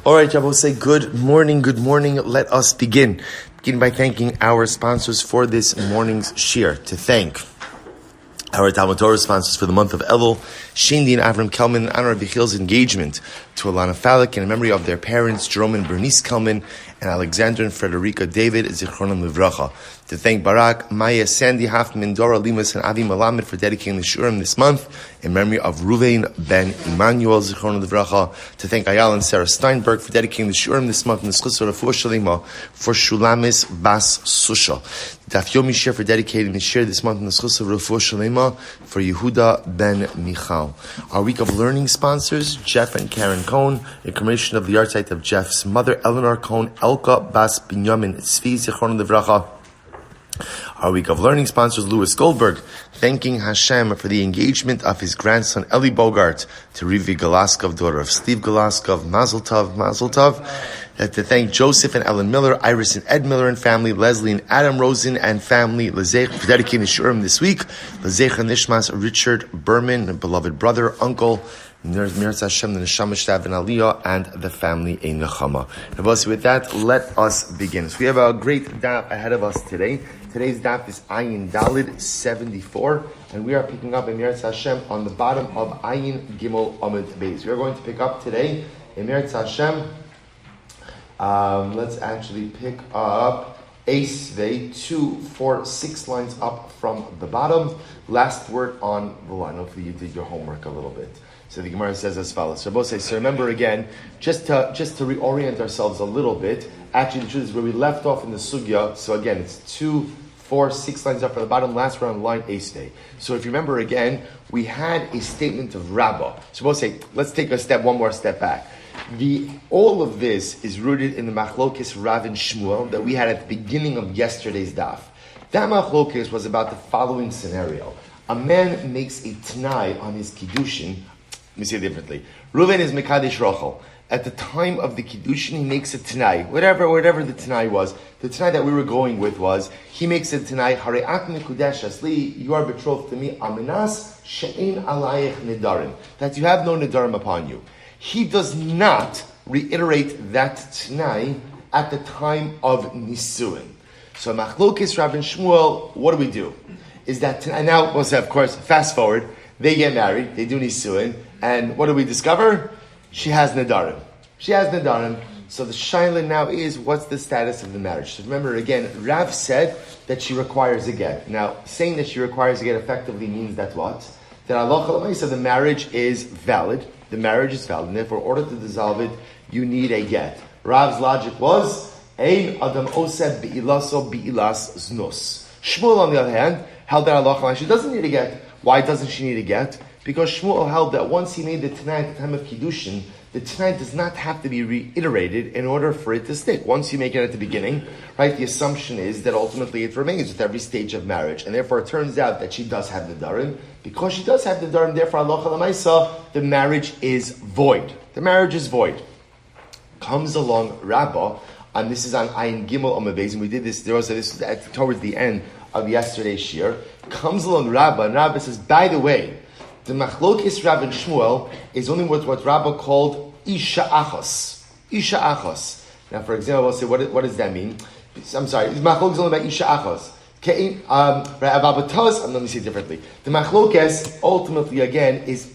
All right, Rabbi, say good morning. Let us begin. Begin by thanking our sponsors for this morning's shiur. To thank our TALMUD Torah sponsors for the month of Elul, Shaindy and Avraham Kelman, in honor of Yechiel's engagement to Ilana Falick, in memory of their parents, Jerome and Bernice Kelman, and Alexander and Friderica David, zichronam livracha. To thank Barak, Maia, Sandy, Hoffman, Dora, Lemus, and Melamed for dedicating the shiurim this month in memory of Reuven ben Emanuel, zichronam livracha. To thank Ayal Sara Steinberg for dedicating the shiurim this month in the zechus refuah shelema for Shulamis bas Susha. Daf Yomi Shiur for dedicating the shiur this month in the zechus refuah shelema for Yehuda ben Michal. Our week of learning sponsors, Jeff and Karen Cohn, a commemoration of the yahrzeit of Jeff's mother, Elinor Cohn, Elka bas Binyomin Zvi, zichronam livracha. Our week of learning sponsors, Louis Goldberg, thanking Hashem for the engagement of his grandson, Eli Bogart, to Rivi Goloskov, daughter of Steve Goloskov, Mazel Tov. To thank Joseph and Ellen Miller, Iris and Ed Miller and family, Leslie and Adam Rosen and family, for dedicating the shiurim this week. Lezecha Nishmas, Richard Berman, beloved brother, uncle, Mirz Hashem, the Neshama Shtav and Aliyah, and the family in Nechama. With that, let us begin. So we have a great daf ahead of us today. Today's daf is Ayin Dalid 74, and we are picking up Mirz Hashem on the bottom of Ayin Gimel Amud Beis. We are going to pick up today Mirz Hashem. Let's actually pick up Esvei 2, 4, 6 lines up from the bottom. Last word on the line. Hopefully you did your homework a little bit. So the Gemara says as follows. So remember again, just to reorient ourselves a little bit. Actually, the truth is where we left off in the sugya. So again, it's 2, 4, 6 lines up from the bottom. Last word on the line, Esvei. So if you remember again, we had a statement of Rabbah. So let's take one more step back. All of this is rooted in the machlokes Rav and Shmuel that we had at the beginning of yesterday's daf. That machlokes was about the following scenario. A man makes a t'nai on his kiddushin. Let me say it differently. Reuven is mekadesh Rachel. At the time of the kiddushin, he makes a t'nai. Whatever the t'nai was, the t'nai that we were going with was, he makes a t'nai, Hare'at mekudesh asli, you are betrothed to me, aminas she'ein alayich nidarim. That you have no nidarim upon you. He does not reiterate that t'nai at the time of nisuin. So machlokes Rav and Shmuel, what do? Is that t'nai, now, of course, fast forward, they get married, they do nisuin, and what do we discover? She has nadarim. So the shaila now is, what's the status of the marriage? So remember again, Rav said that she requires a get. Now, saying that she requires a get effectively means that what? That Allah Chalamaisa, the marriage is valid. The marriage is valid, and therefore, in order to dissolve it, you need a get. Rav's logic was, Ein Adam Oseh Be'ilaso Be'ilas Znus. Shmuel, on the other hand, held that Allah Chalamaisa, she doesn't need a get. Why doesn't she need a get? Because Shmuel held that once he made the t'nai at the time of Kiddushin, the t'nai does not have to be reiterated in order for it to stick. Once you make it at the beginning, right, the assumption is that ultimately it remains with every stage of marriage. And therefore it turns out that she does have the darim. Because she does have the darim, therefore Allah Chalamaisa, the marriage is void. Comes along Rabbah, and this is on Ayin Gimel Amud Beis, and we did this, this was towards the end of yesterday's shiur. Comes along Rabbah, and Rabbah says, by the way, the machlokes Rav and Shmuel is only what Rabbah called Isha Achos. Now, for example, we'll say, what does that mean? I'm sorry, the machlokes is only about Isha Achos. Let me say it differently. The machlokes ultimately again is,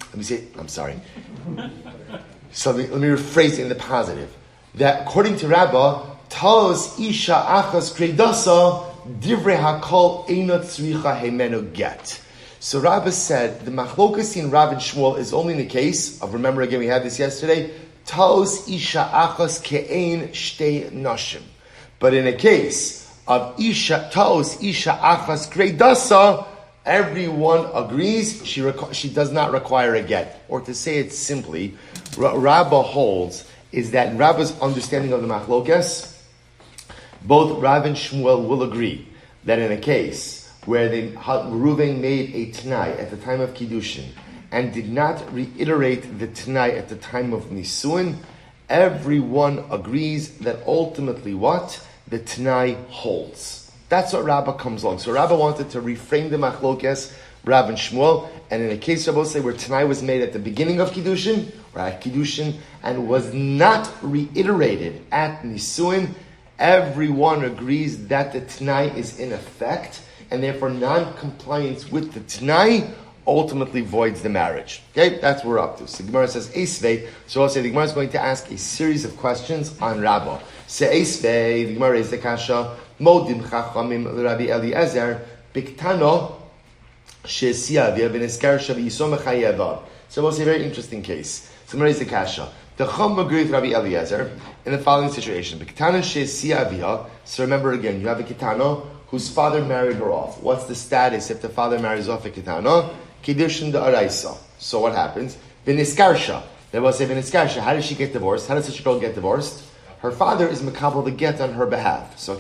so let me rephrase it in the positive. That according to Rabbah, Taos Isha Achos Kredasa Divrei Hakol Einot Tzricha Hemenu Get. So Rabbah said the machlokes in Rav and Shmuel is only in the case of, remember again, we had this yesterday, Taos Isha Achos Ke'ein Shtei Nashim. But in a case of Taos Isha Achos Kredasa, everyone agrees she does not require a get. Or to say it simply, what Rabbah holds is that in Rabbah's understanding of the machlokes, both Rav and Shmuel will agree that in a case where Reuven made a t'nai at the time of Kiddushin and did not reiterate the t'nai at the time of Nisuin, everyone agrees that ultimately what? The t'nai holds. That's what Rabbah comes along. So Rabbah wanted to reframe the machlokes, Rav and Shmuel, And in a case, Rabbi say, where Tanai was made at the beginning of Kiddushin, or at Kiddushin, and was not reiterated at Nisuin, everyone agrees that the Tanai is in effect, and therefore non-compliance with the Tanai ultimately voids the marriage. Okay, that's what we're up to. So the Gemara says, Eisvei. So I'll say the Gemara is going to ask a series of questions on Rabbah. So Eisvei, the Gemara is the Kasha, Modim Chachamim Rabbi Eliezer, Biktano, She'esiyavia, V'neskar Shavi Yisom Mechayevav. So we'll say a very interesting case. So the Gemara is the Kasha. The Chum agrees with Rabbi Eliezer in the following situation. Biktano She'esiyavia. So remember again, you have a Kitano whose father married her off. What's the status if the father marries off a Kitano? Kiddushin da'araisa. So what happens? V'niskarsha. They will say v'niskarsha. How does she get divorced? How does such a girl get divorced? Her father is makabel the get on her behalf. So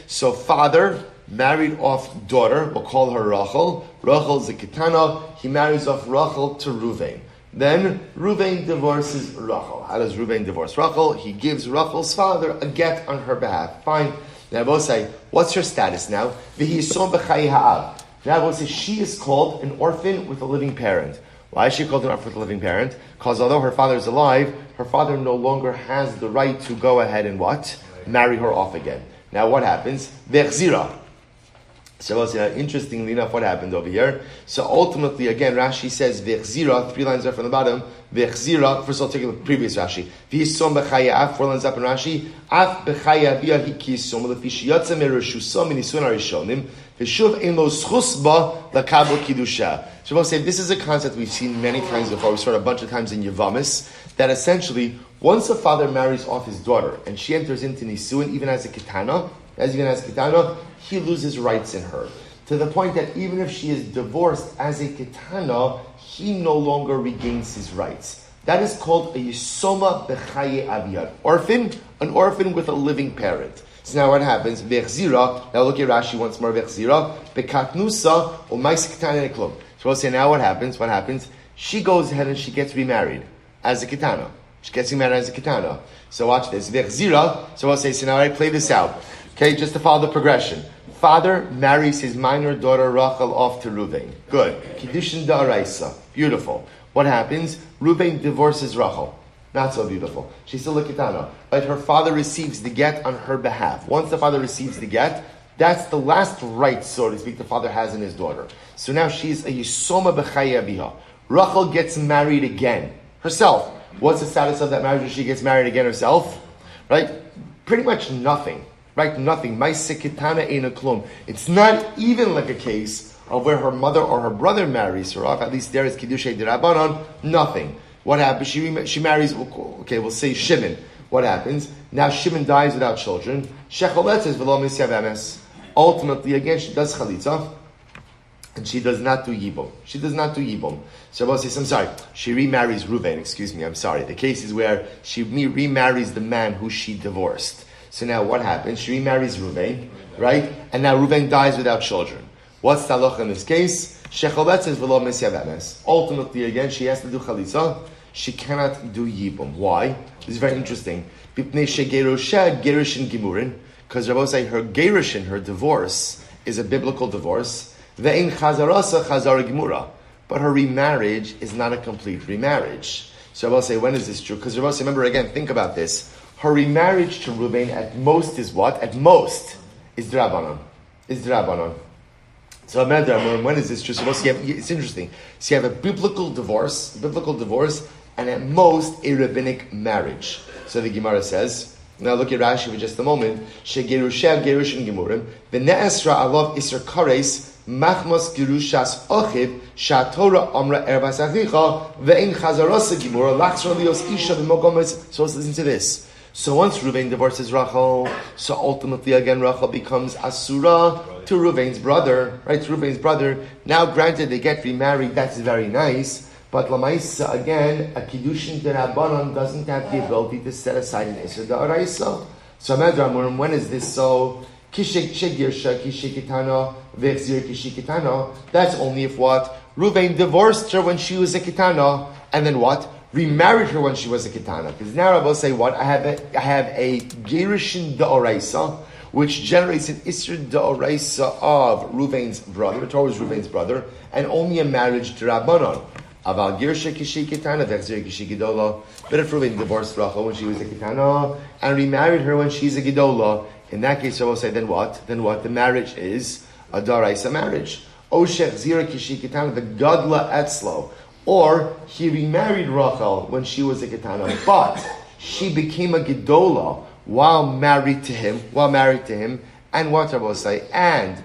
so father married off daughter. We'll call her Rachel. Rachel's a Kitana. He marries off Rachel to Reuven. Then Reuven divorces Rachel. How does Reuven divorce Rachel? He gives Rachel's father a get on her behalf. Fine. Now we'll say, what's her status now? V'hisom b'chayi ha'av. Now we'll say she is called an orphan with a living parent. Why is she called an orphan with a living parent? Because although her father is alive, her father no longer has the right to go ahead and what? Marry her off again. Now what happens? V'echzira. So we'll say, interestingly enough, what happened over here? So ultimately, again, Rashi says v'echzira, 3 lines up from the bottom. V'echzira, first of all, take a look at the previous Rashi. V'yisom b'chaya, 4 lines up in Rashi. Af b'chaya v'ya hikisom, l'fi shiyatza merushusom minisuin harishonim. V'shuv ein lo zechus ba l'kabel kiddusha. So we'll say, this is a concept we've seen many times before. We saw it a bunch of times in Yevamis, that essentially, once a father marries off his daughter, and she enters into nisuin, even as a kitana, he loses rights in her. To the point that even if she is divorced as a kitana, he no longer regains his rights. That is called a yisoma b'chaye aviyad. Orphan, an orphan with a living parent. So now what happens? V'echzira, now look at Rashi once more, v'echzira, b'katnusa, u'mais kitana neklum. So we'll say now what happens? What happens? She goes ahead and she gets remarried as a kitana. She gets remarried as a kitana. So watch this. V'echzira, so we'll say, so now I play this out. Okay, just to follow the progression. Father marries his minor daughter Rachel off to Reuven. Good. Kiddushin da'araisa. Beautiful. What happens? Reuven divorces Rachel. Not so beautiful. She's still a kitana. But her father receives the get on her behalf. Once the father receives the get, that's the last right, so to speak, the father has in his daughter. So now she's a yisoma b'chaya biha. Rachel gets married again. Herself. What's the status of that marriage when she gets married again herself? Right? Pretty much nothing. Right, nothing. It's not even like a case of where her mother or her brother marries her off. At least there is Kiddushay D'Rabbanan. Nothing. What happens? She marries, okay, we'll say Shimon. What happens? Now Shimon dies without children. Ultimately, again, she does Chalitza. And she does not do Yibum. So Rabbi says, I'm sorry, she remarries Reuven, I'm sorry. The case is where she remarries the man who she divorced. So now what happens? She remarries Reuven, right? And now Reuven dies without children. What's the halacha in this case? Ultimately, again, she has to do chalitza. She cannot do yibum. Why? This is very interesting. Because Rabbi say her gerushin, her divorce, is a biblical divorce. But her remarriage is not a complete remarriage. So Rabbi say, when is this true? Because Rabbi say, remember again, think about this. Her remarriage to Reuven at most is what? At most is D'Rabbanan. So when is this true? So it's interesting. So you have a biblical divorce, and at most a rabbinic marriage. So the Gemara says, now look at Rashi for just a moment. Shegerushem gerushin gemurim v'ne'esra alav iser kares machmas gerushas ochiv shaTorah amra ervas achicha ve'in chazarasa gemura lachzor lios isha v'mogomes. So let's listen to this. So once Reuven divorces Rachel, so ultimately again Rachel becomes Asura to Reuven's brother, right? To Reuven's brother. Now granted they get remarried, that's very nice, but Lamaisa again, a Kiddushin D'Rabbanan doesn't have the ability to set aside an Isser D'Oraisa. So Amedramurim, when is this so? Kishigirsha, Kishikitano, Vechzir Kishikitano. That's only if what? Reuven divorced her when she was a Kitana, and then what? Remarried her when she was a kitana. Because now I will say what? I have a gerushin da'oraisa, which generates an Isser D'Oraisa of Reuven's brother, Torah was Reuven's brother, and only a marriage to Rabbanon. Aval Girsha Kishi Kitana, Vechzer Kishi Gidola. But if Reuven divorced Rachel when she was a Kitana, and remarried her when she's a Gidola, in that case, I will say, then what? Then what? The marriage is a D'Oraisa marriage. Oshech Zira Kishi Kitana, the Gadla Etzlo. Or he remarried Rachel when she was a Kitana, but she became a Gidola while married to him, and what I will say, and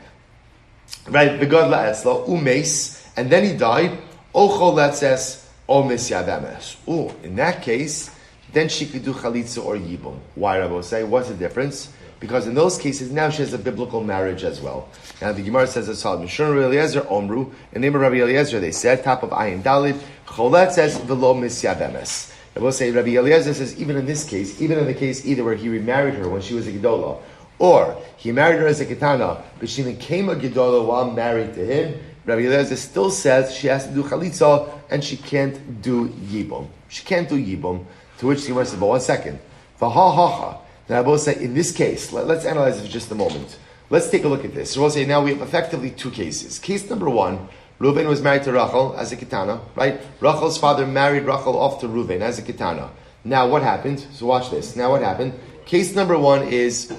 right, the Gadla Etzlo, Umes, and then he died, Ochol Letzes, Omes Yavemes. Oh, in that case, then she could do Chalitza or Yibum. Why, I will say, what's the difference? Because in those cases, now she has a biblical marriage as well. Now the Gemara says as follows: Mishur Eliezer Omru, in the name of Rabbi Eliezer, they said, top of Ayin Dalit, Cholet says v'lo misyavemes. I will say Rabbi Eliezer says even in this case, even in the case either where he remarried her when she was a Gedola, or he married her as a Ketana, but she became a Gedola while married to him, Rabbi Eliezer still says she has to do Chalitza and she can't do Yibum. She can't do Yibum. To which the Gemara says, but 1 second. V'ha-ha-ha. Now I will say in this case, let's analyze it for just a moment. Let's take a look at this. So we'll say now we have effectively two cases. Case number one, Reuven was married to Rachel as a Ketana, right? Rachel's father married Rachel off to Reuven as a Ketana. Now what happened? So watch this. Now what happened? Case number one is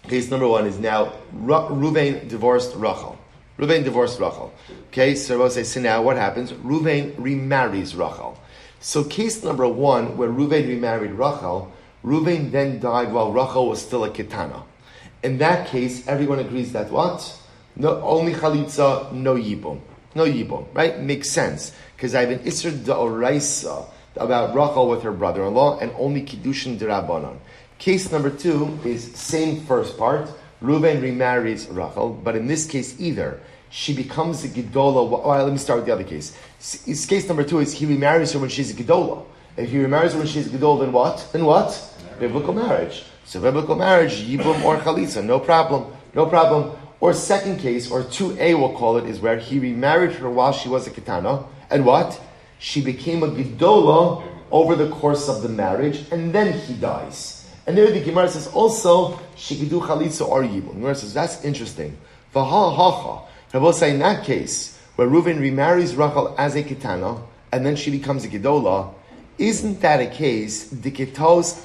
now Reuven divorced Rachel. Okay, so we'll say, so now what happens? Reuven remarries Rachel. So case number one, where Reuven remarried Rachel, Reuven then died while Rachel was still a Ketana. In that case, everyone agrees that what? No, only Chalitza, no Yibum. No Yibum, right? Makes sense. Because I have an Isser D'Oraisa about Rachel with her brother-in-law, and only Kiddushin D'Rabbanan. Case number two is same first part. Reuven remarries Rachel, but in this case either she becomes a Gedola. Well, let me start with the other case. Case number two is he remarries her when she's a Gedola. If he remarries her when she's a Gedola, then what? Then what? Biblical marriage. So biblical marriage, Yibum or Chalitza, no problem. Or second case, or 2A we'll call it, is where he remarried her while she was a Ketana, and what? She became a Gedola over the course of the marriage, and then he dies. And there the Gemara says also, she could do Chalitza or Yibum. The Gemara says, that's interesting. V'ha-ha-ha. I will say in that case, where Reuven remarries Rachel as a Ketana, and then she becomes a Gedola, isn't that a case? Dikitos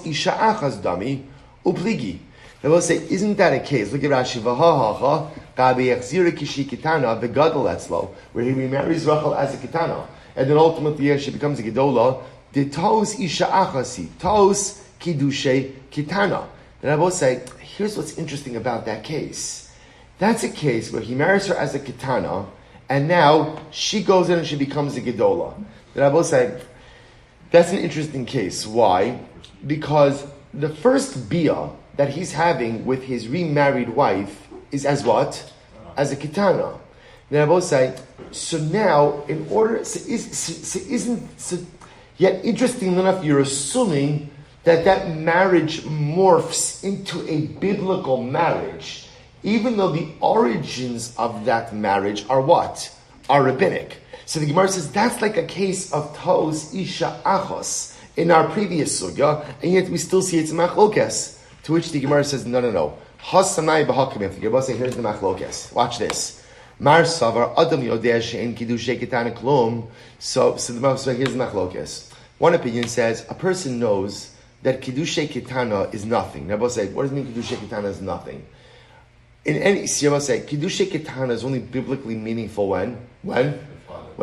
isha achas dami upligi. I will say, isn't that a case? Look at Rashi. V'ha-ha-ha. Gabi echzira kishi Ketana v'gadol etzlo, where he remarries Rachel as a Ketana, and then ultimately she becomes a Gedola. Ditos isha achasi tos kidushe Ketana. Then I will say, here's what's interesting about that case. That's a case where he marries her as a Ketana, and now she goes in and she becomes a Gedola. Then I will say, that's an interesting case. Why? Because the first bia that he's having with his remarried wife is as what? As a Ketana. Then I will say, so now, in order, yet interesting enough, you're assuming that marriage morphs into a biblical marriage, even though the origins of that marriage are what? Are rabbinic. So the Gemara says that's like a case of Tos Isha Achos in our previous sugya, and yet we still see it's machlokes. To which the Gemara says, no. Hasanai b'hakamim. The Gemara says, here's the machlokes. Watch this. Mar savar adam yodeh she'en kiddushay ketana klum. So here's the machlokes. One opinion says a person knows that kiddushay ketana is nothing. Now, say, what does it mean kiddushay ketana is nothing? In any, Siyama say, kiddushay ketana is only biblically meaningful when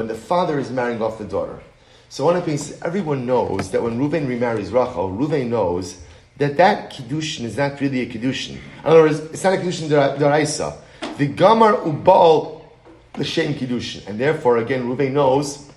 the father is marrying off the daughter. So one opinion says, everyone knows that when Reuven remarries Rachel, Reuven knows that kiddushin is not really a kiddushin. In other words, it's not a kiddushin d'oraisa. The gamar ubal l'shem kiddushin, and therefore, again, Reuven knows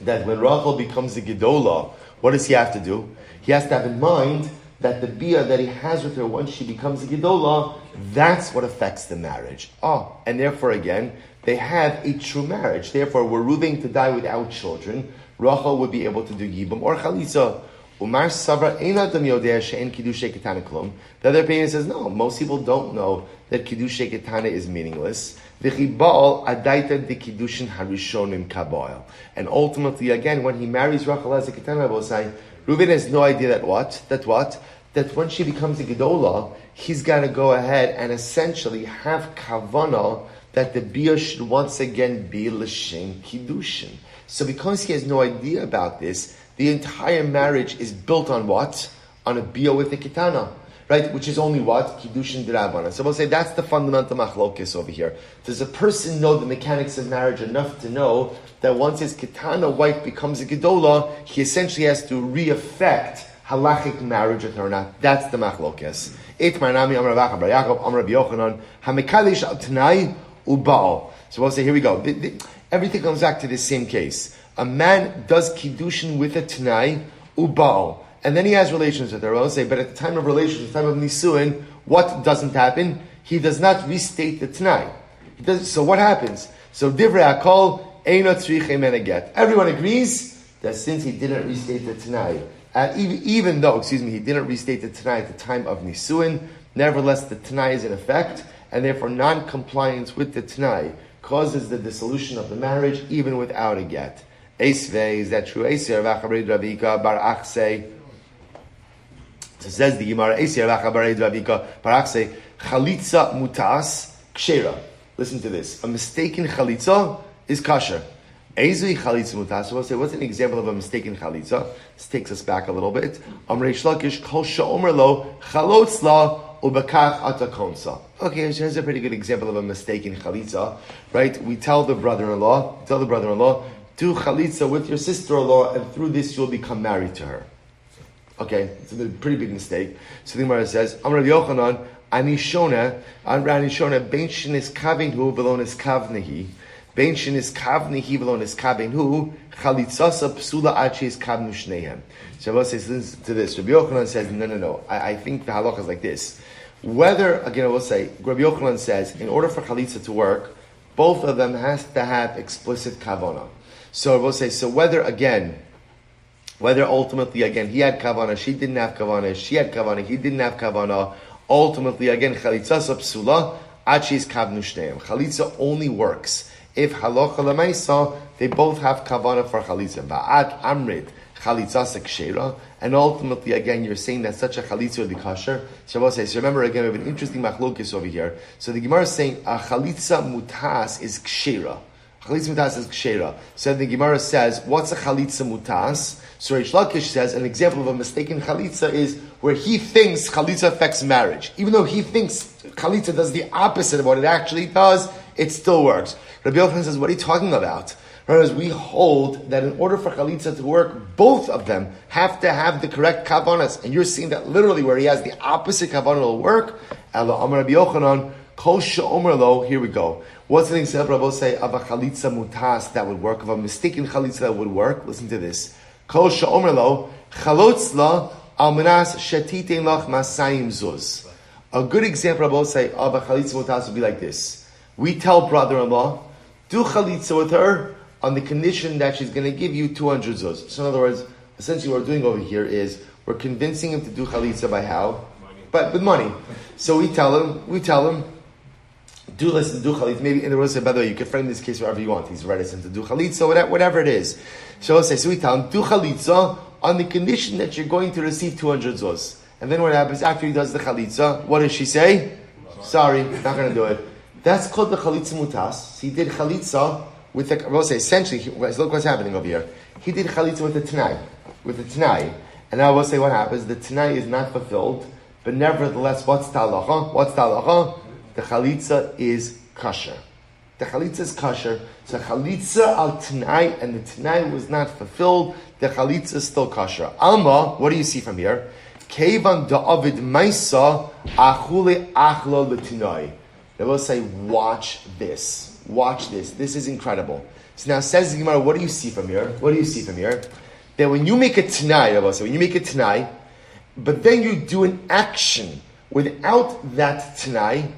that when Rachel becomes a gedola, what does he have to do? He has to have in mind that the bia that he has with her once she becomes a gedola, that's what affects the marriage. And therefore, again, they have a true marriage. Therefore, were Reuven to die without children, Rachel would be able to do yibum or chalitza. Umar Savra Einadam Yodeh She'en Kiddushay Ketana Klum. The other opinion says, no, most people don't know that Kiddushay Ketana is meaningless. V'chibal Adaita de Kiddushin Harishonim Kaboil. And ultimately, again, when he marries Rachel as a Ketana, will say, Reuven has no idea that that when she becomes a gedola, he's got to go ahead and essentially have kavana that the bia should once again be l'shem kiddushin. So because he has no idea about this, the entire marriage is built on what? On a bia with a kitana. Right, which is only what? Kiddushin d'Rabbanan. So we'll say that's the fundamental machlokes over here. Does a person know the mechanics of marriage enough to know that once his kitana wife becomes a gedola, he essentially has to re-affect halachic marriage with her or not? That's the machlokes. So we'll say, here we go. Everything comes back to the same case. A man does kiddushin with a tanai ubal. And then he has relations with her. I'll say, but at the time of relations, the time of nisuin, what doesn't happen? He does not restate the tanai. So what happens? So divrei hakol eino tzrichei men get. Everyone agrees that since he didn't restate the tanai, even though he didn't restate the tanai at the time of nisuin, nevertheless the tanai is in effect, and therefore non-compliance with the tanai causes the dissolution of the marriage even without a get. Eisvei, is that true? Eisvei v'achabred Ravika Barak say. So it says the Gemara, Barak say, Chalitza mutas kshera. Listen to this. A mistaken chalitza is kasher. Ezui chalitza mutas. So we'll say, what's an example of a mistaken chalitza? This takes us back a little bit. Amrei shlakish kol she'omer lo chalotzla ubekach atakonsa. Okay, here's a pretty good example of a mistaken chalitza. Right? We tell the brother-in-law, do chalitza with your sister-in-law, and through this you'll become married to her. Okay, it's a pretty big mistake. So the Gemara says, Amar Yochanan, Anishona, Ben Shenis Kavinhu, Velonis Kavnehi, Ben Shenis Kavnehi, Velonis Kavinhu, Chalitzasa Psula Achis Kavnu Shnehem. So Rabbi says, listen to this. Rabbi Yochanan says, no. I think the halacha is like this. Whether, again, I will say, Rabbi Yochanan says, in order for Chalitza to work, both of them has to have explicit kavana. So I will say, whether ultimately, again, he had kavana, she didn't have kavana, she had kavana, he didn't have kavana, ultimately, again, chalitza psula, achis kavnu shneim. Chalitza only works if halacha lemaisa, they both have kavana for chalitza. Va'at amrit chalitza sekshera, and ultimately, again, you're saying that such a chalitza would be kosher. So remember, again, we have an interesting machlokes over here. So the Gemara is saying, a chalitza mutas is kshera. Chalitza mutas is kshera. So the Gemara says, what's a chalitza mutas? So Reish Lakish says, an example of a mistaken chalitza is where he thinks chalitza affects marriage. Even though he thinks chalitza does the opposite of what it actually does, it still works. Rabbi Yochanan says, what are you talking about? Whereas we hold that in order for chalitza to work, both of them have to have the correct kavanas. And you're seeing that literally where he has the opposite kavanah will work. Ela Amar Rabbi Yochanan, Kol she'omer lo, here we go. What's an example, Rabbi say, of a chalitza mutas that would work, of a mistaken chalitza that would work? Listen to this. Kol she'omer lo, chalotzla al menas shetitein lach masayim zuz. A good example, Rabbi say, of a chalitza mutas would be like this. We tell brother-in-law, do chalitza with her on the condition that she's going to give you 200 zuz. So in other words, essentially what we're doing over here is we're convincing him to do chalitza by how? But with money. So we tell him, do chalitza. Maybe in the words, by the way, you can frame this case wherever you want. He's reticent to do chalitza, whatever it is. So we tell him, do chalitza on the condition that you're going to receive 200 zuz. And then what happens after he does the chalitza? What does she say? Sorry, not going to do it. That's called the chalitza mutas. He did chalitza with the, I will say, essentially, look what's happening over here. He did chalitza with the tanai. And I will say what happens. The tanai is not fulfilled, but nevertheless, what's the halacha? The chalitza is kosher. The chalitza is kosher. So chalitza al tanai, and the tanai was not fulfilled. The chalitza is still kosher. Alma, what do you see from here? Kevan da'avid maisa achule achlo l'tanai. They will say, watch this. This is incredible. So now says the Gemara, what do you see from here? That when you make a tanai, but then you do an action without that tanai,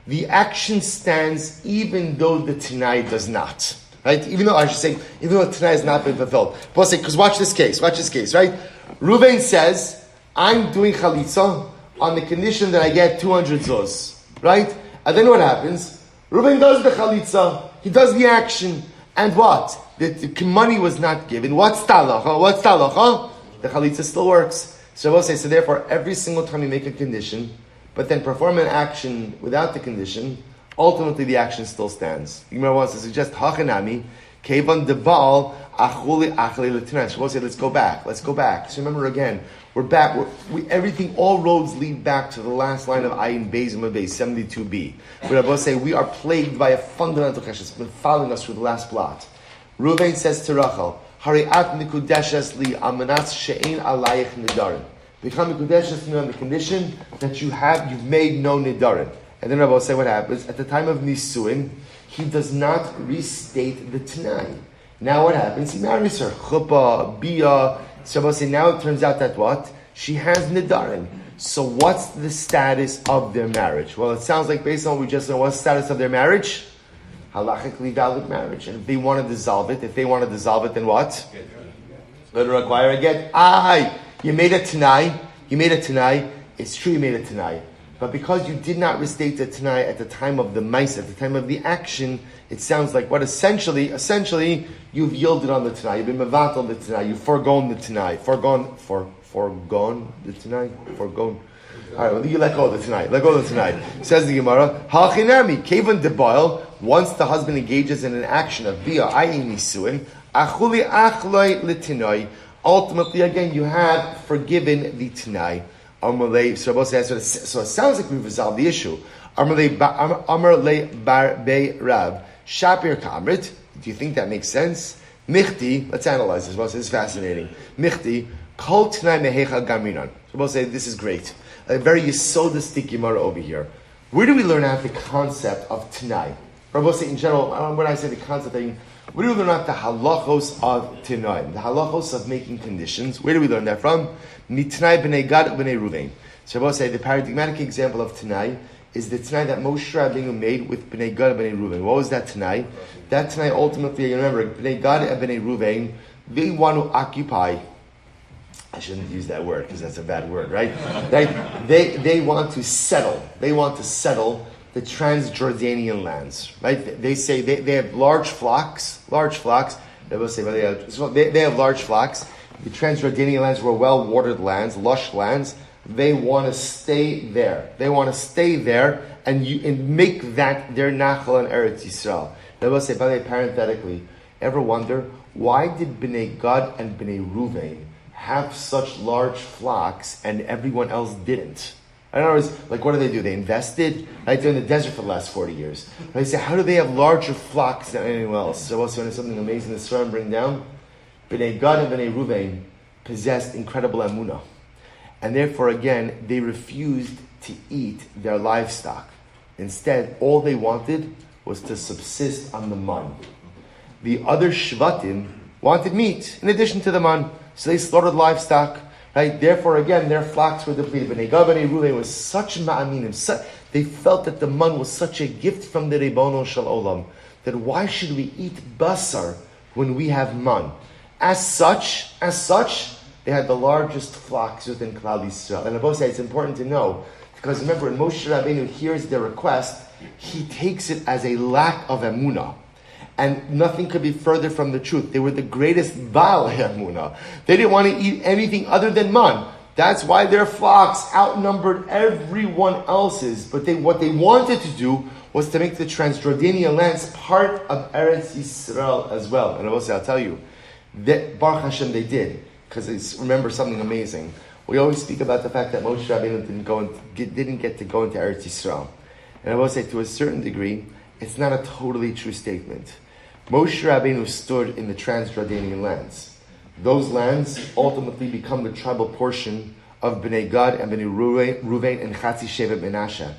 the action stands even though the tanai does not. Right? Even though the tanai has not been fulfilled. But I'll say, because watch this case, right? Reuven says, I'm doing chalitza on the condition that I get 200 zuz. Right? And then what happens? Reuven does the chalitza, he does the action, and what? The money was not given. What's talacha? The chalitza still works. So I will say, so therefore, every single time you make a condition, but then perform an action without the condition, ultimately the action still stands. The Gemara wants to suggest, Hachanami, Kevan Debal, Achuli Achli L'Tnan. So we'll say, let's go back. So remember again, we're back. Everything, all roads lead back to the last line of Ayin Beis and Beis, 72b. But I will say, we are plagued by a fundamental question. It's been following us through the last blot. Reuven says to Rachel, Hari'at Nikudeshes li amanats she'ein alayich nidarin. Become Nikudeshes on the condition that you've made no nidarin. And then Rabbi will say what happens. At the time of Nisuin, he does not restate the Tanai. Now what happens? He marries her. Chuppah, Bia. So Rabbi will say, now it turns out that what? She has nidarin. So what's the status of their marriage? Well, it sounds like based on what we just know, what's the status of their marriage? Halachically valid marriage. And if they want to dissolve it, then what? Let her acquire a get. You made a Tanai. It's true you made a Tanai. But because you did not restate the Tanai at the time of the mice, at the time of the action, it sounds like what essentially, you've yielded on the Tanai. You've been mevatel the Tanai. You've foregone the Tanai. Foregone the Tanai. All right, well, you let go of the Tanai. Says the Gemara, Hachinami, Kevan Debail, once the husband engages in an action of Bia, ayin nisuin, Achuli Achloi Litinoi, ultimately, again, you have forgiven the Tanai. So it sounds like we've resolved the issue. Amarle bar be Rav Shapir Kamrit. Do you think that makes sense? Michti. Let's analyze this. This is fascinating. Michti kol Tanai mehecha gaminan. So we'll say this is great. A very yesodistic Gemara over here. Where do we learn out the concept of Tanai? Or we'll say in general. When I say the concept, where do we learn out the halachos of Tanai? The halachos of making conditions. Where do we learn that from? Mitnai b'nei Gad b'nei Reuven. So I will say the paradigmatic example of Tanai is the Tanai that Moshe Rabbeinu made with b'nei Gad b'nei Reuven. What was that Tanai? That Tanai ultimately, remember, b'nei Gad and b'nei Reuven, they want to occupy. I shouldn't use that word because that's a bad word, right? They want to settle. They want to settle the Transjordanian lands, right? They say they have large flocks. They will say they have large flocks. The Transjordanian lands were well-watered lands, lush lands. They want to stay there. And make that their Nachal and Eretz Yisrael. They will say, by the way, parenthetically, ever wonder why did Bnei Gad and Bnei Reuven have such large flocks and everyone else didn't? In other words, like what do? They invested, right? They're in the desert for the last 40 years. They say, how do they have larger flocks than anyone else? So also when something amazing the Surah bring down, Bnei Gad and Bnei Reuven possessed incredible emunah. And therefore, again, they refused to eat their livestock. Instead, all they wanted was to subsist on the man. The other Shvatim wanted meat in addition to the man. So they slaughtered livestock. Right? Therefore, again, their flocks were depleted. Bnei Gad and Bnei Reuven was such ma'aminim. They felt that the man was such a gift from the Ribono Shel Olam that why should we eat basar when we have man? As such, they had the largest flocks within Klal Yisrael. And Abba said it's important to know, because remember, when Moshe Rabbeinu hears their request, he takes it as a lack of emunah. And nothing could be further from the truth. They were the greatest Baal emunah. They didn't want to eat anything other than man. That's why their flocks outnumbered everyone else's. But what they wanted to do was to make the Transjordanian lands part of Eretz Yisrael as well. And Abba said, I'll tell you, that Baruch Hashem they did, because remember something amazing. We always speak about the fact that Moshe Rabbeinu didn't get to go into Eretz Yisrael, and I will say to a certain degree, it's not a totally true statement. Moshe Rabbeinu stood in the Transjordanian lands. Those lands ultimately become the tribal portion of Bnei Gad and Bnei Reuven and Chatzi Shevet Menashe.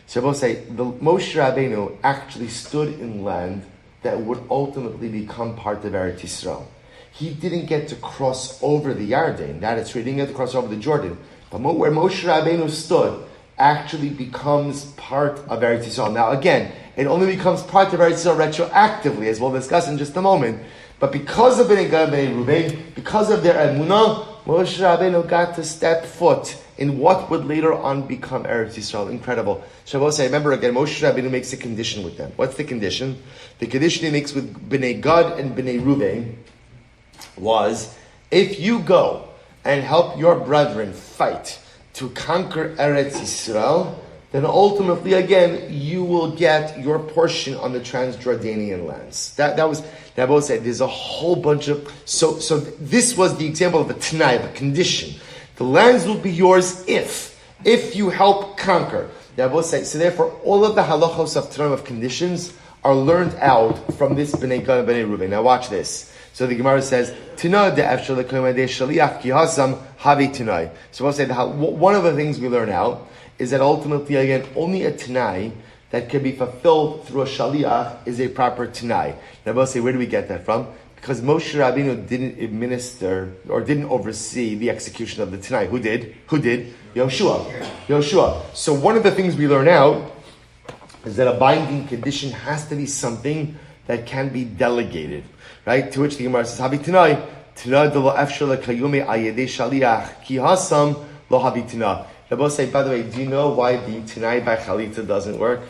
So I will say the Moshe Rabbeinu actually stood in land that would ultimately become part of Eretz Yisrael. He didn't get to cross over the Yarden. That is true. He didn't get to cross over the Jordan. But where Moshe Rabbeinu stood actually becomes part of Eretz Yisrael. Now again, it only becomes part of Eretz Yisrael retroactively, as we'll discuss in just a moment. But because of Bnei Gad and Bnei Reuven, because of their emunah, Moshe Rabbeinu got to step foot in what would later on become Eretz Yisrael. Incredible. Shabbos, I remember again, Moshe Rabbeinu makes a condition with them. What's the condition? The condition he makes with Bnei Gad and Bnei Reuven was, if you go and help your brethren fight to conquer Eretz Yisrael, then ultimately, again, you will get your portion on the Transjordanian lands. That was both said. There's a whole bunch of so this was the example of a t'nai, of a condition. The lands will be yours if you help conquer. Both say so. Therefore, all of the halachos of t'nai of conditions are learned out from this Bnei Gad and Bnei Reuven. Now watch this. So the Gemara says, "T'nai de efshar lekoyim de shaliach ki hasam havi t'nai." So we'll say one of the things we learn out is that ultimately, again, only a t'nai that can be fulfilled through a shaliach is a proper t'nai. Now we'll say, where do we get that from? Because Moshe Rabbeinu didn't administer or didn't oversee the execution of the t'nai. Who did? Yoshua. So one of the things we learn out is that a binding condition has to be something that can be delegated, right? To which the Gemara says, "Havi t'nai, t'nai de lo efshar lekayume ayedei shaliach ki hasam lo havi t'nai." Rabbi say, by the way, do you know why the t'nai by chalitza doesn't work?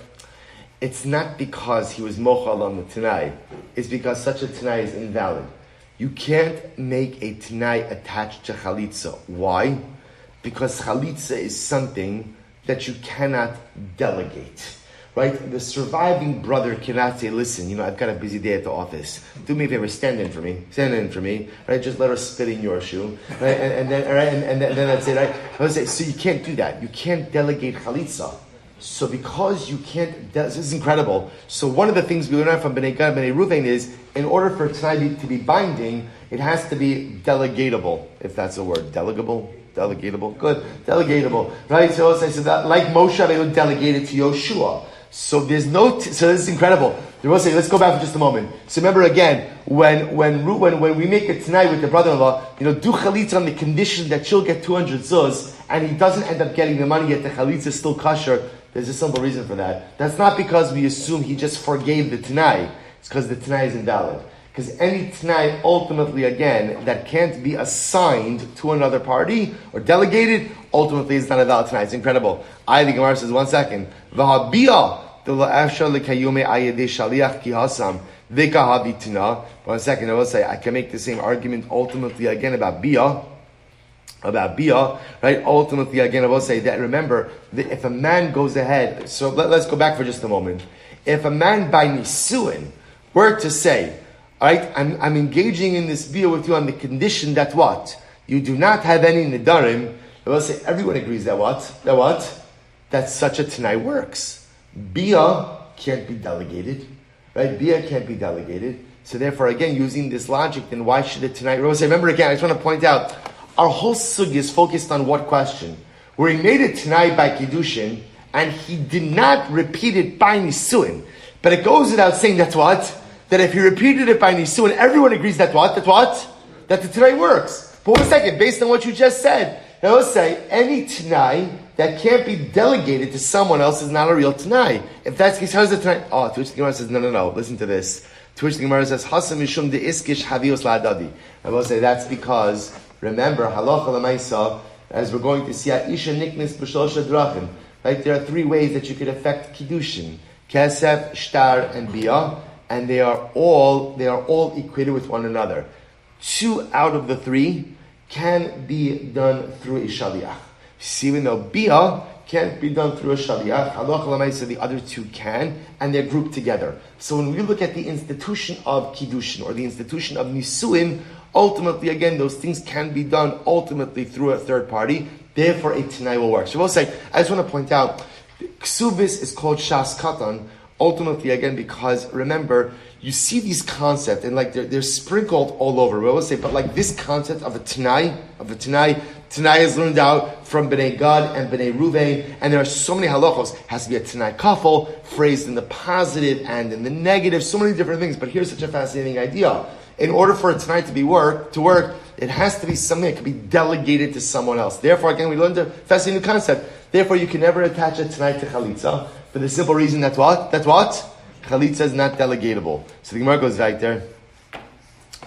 It's not because he was mochal on the t'nai. It's because such a t'nai is invalid. You can't make a t'nai attached to chalitza. Why? Because chalitza is something that you cannot delegate. Right? The surviving brother cannot say, listen, I've got a busy day at the office. Do me a favor, stand in for me. Right? Just let her spit in your shoe. Right? And then that's it, right? I would say, so you can't do that. You can't delegate chalitza. So because you can't, this is incredible. So one of the things we learn from Bnei Gad and Bnei Reuven is, in order for t'nai to be binding, it has to be delegatable, if that's a word. Delegatable, good. Delegatable. Right? So that, like Moshe Rabbeinu delegated to Yoshua. So there's so this is incredible. Say, let's go back for just a moment. So remember again, when we make a t'nai with the brother-in-law, do chalitza on the condition that she'll get 200 zuz, and he doesn't end up getting the money yet, the chalitza is still kosher. There's a simple reason for that. That's not because we assume he just forgave the t'nai. It's because the t'nai is invalid. Because any t'nai, ultimately, again, that can't be assigned to another party or delegated, ultimately is not a valid t'nai. It's incredible. The Gemara says, 1 second. V'habiyah de la'efshar lekayume ayedei shaliach ki hasam v'kahavi t'na. 1 second, I will say, I can make the same argument ultimately again about biyah, right? Ultimately, again, I will say that, remember, that if a man goes ahead, so let's go back for just a moment. If a man by nisuin were to say, all right, I'm engaging in this biyah with you on the condition that what? You do not have any nidarim. I will say, everyone agrees that what? That such a t'nai works. Biyah can't be delegated, right? Biyah can't be delegated. So therefore, again, using this logic, then why should a t'nai? I will say, remember again, I just want to point out, our whole sugi is focused on what question? Where he made it t'nai by kiddushin, and he did not repeat it by nisuin. But it goes without saying that's what? That if he repeated it by nisuin, everyone agrees that what? That the t'nai works. But 1 second, based on what you just said, I will say, any t'nai that can't be delegated to someone else is not a real t'nai. If that's the case, how's the t'nai? To which the Gemara says, no, listen to this. To which the Gemara says, Hasam mishum de iskish havios la'adadi. I will say, that's because, remember, halacha l'maisa, as we're going to see, Aisha niknis b'shlosha drachim. Right? There are 3 ways that you could affect kiddushin: kesef, shtar, and biyah, and they are all equated with one another. 2 out of the 3 can be done through a shaliach. See, even though biyah can't be done through a shaliach, halacha l'maisa, the other 2 can, and they're grouped together. So when we look at the institution of kiddushin or the institution of nisuin, ultimately, again, those things can be done ultimately through a third party. Therefore, a t'nai will work. So we'll say, I just want to point out, Kesuvos is called shas katan, ultimately, again, because, remember, you see these concepts, and they're sprinkled all over. We always say, but this concept of a t'nai, t'nai is learned out from Bnei Gad and Bnei Reuven, and there are so many halachos. It has to be a t'nai kafel, phrased in the positive and in the negative, so many different things. But here's such a fascinating idea. In order for a t'nai to work, it has to be something that can be delegated to someone else. Therefore, again, we learned a fascinating concept. Therefore, you can never attach a t'nai to chalitza, for the simple reason that what? Chalitza is not delegatable. So the Gemara goes right there.